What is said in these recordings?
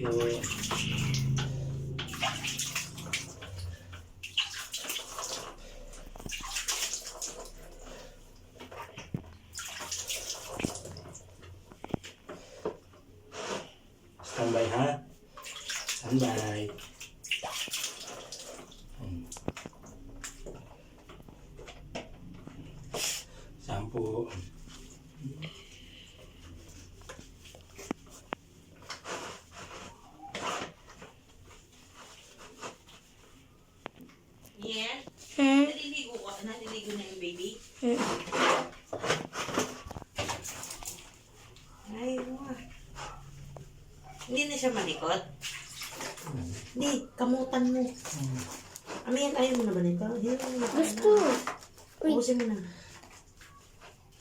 video. Standby ha? Standby. Sampo. Yeah? Naliligo ka? Naliligo na yung baby? Ay, wow. Hindi na siya malikot? Hindi, kamutan mo. Ano yan? Ayaw mo na ba nito? Gusto. Ubusin mo na.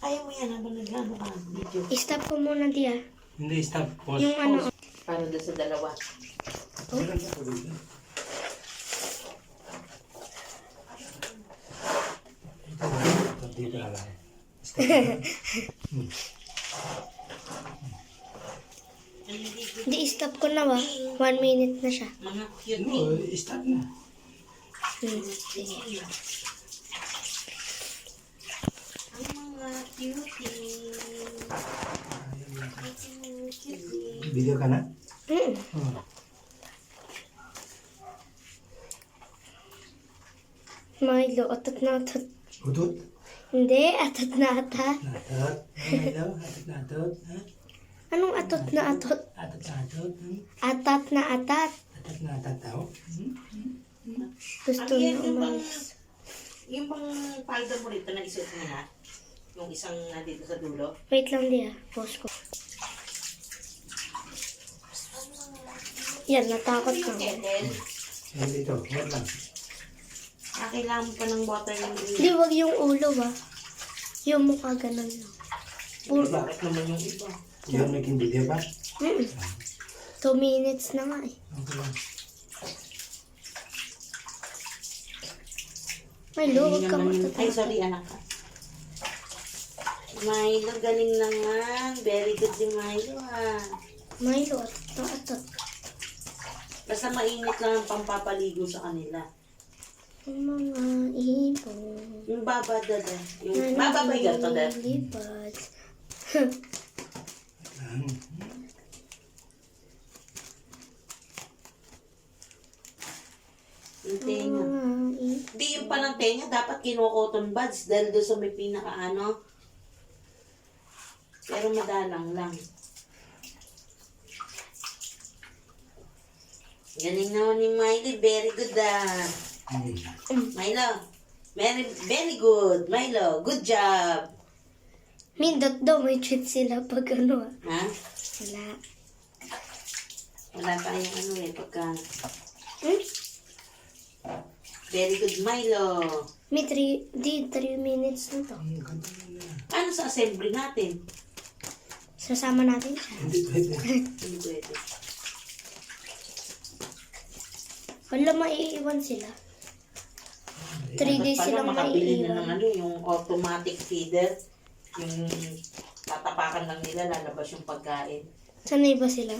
Ayaw mo yan habang nag-ano ka video. I-stop ko muna diya. Hindi, stop. Pause. Yung ano. Para doon sa dalawa. Dito na lang. Naliligo. Hindi, i-stop ko na ba? 1 minute na siya. Mga cute No, stop na. Sige. Ang mga cutie. Cutie. Video ka na? Milo, atot na atot. Udot. Hindi, atot na atat. Natot. Hello, atot natot. Ha? Anong atot na atot? Atot natot. Atat na atat. Atot natot tao. Gusto Ang niya yan, yung bang, umalis. yung bang palda mo rito na isuot mo na? Yung isang nandito sa dulo? Wait lang diya. Pause ko. Yan, natakot Ano na yung ako. kettle? Dito, wait lang. Kailangan mo pa ng water yung Hindi, wag yung ulo ba? Yung mukha ganun lang. Bakit naman yung iba? Yung naging video ba? 2 minutes na nga eh. Okay lang. Milo, wag ka Ay, matatakot. sorry anak ka. Milo, galing naman. Very good si Milo ah. Milo, atot na atot. Basta mainit lang ang pampapaligo sa kanila. Ang mga ibon. Yung baba dada. Yung baba ba yung gato dada? Lipad. Yung tenga. Hindi yung palang tenga, dapat kinukoton buds dahil doon sa may pinaka-ano. Pero madalang lang. Galing naman ni Miley. Very good ah. Milo. Very good. Milo, good job. Mindot daw, may treat sila pag ano ah. Ha? Wala. Wala tayong ano eh, pagka... Hmm? Very good, Milo. May 3 minutes na to. Ano sa assembly natin? Sasama natin siya. Hindi pwede. Hindi pwede. Wala, maiiwan sila. 3 days Dapat silang pala makabili na ng maiiwan. ano, yung automatic feeder. Yung tatapakan lang nila, lalabas yung pagkain. Sanay ba sila?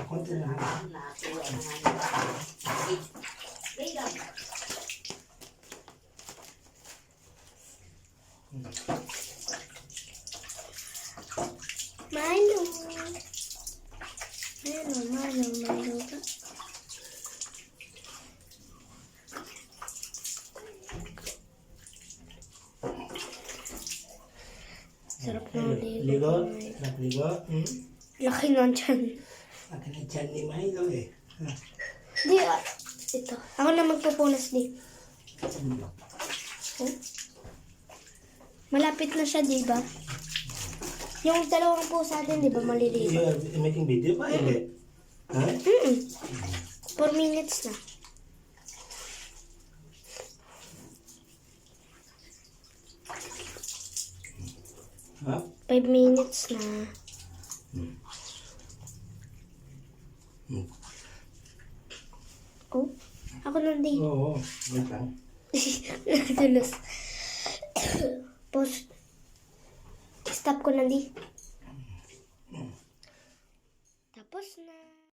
Konti na. Natuwa na nga nila. Lay down. Milo. Milo ka. Sarap na Ligo. Nagligo. Laki nun dyan. Akin na dyan ni Milo eh. Di, ito. Ako na magpupunas di. Oh. Malapit na siya, di ba? Yung dalawang pusa din, di ba, maliligo? You're making video pa? Hindi. Ha? 4 minutes na. Ha? 5 minutes na. Oh, ako nandi. Oo. Wait lang. Nakatulos. Pause. Stop ko nandi. Tapos na.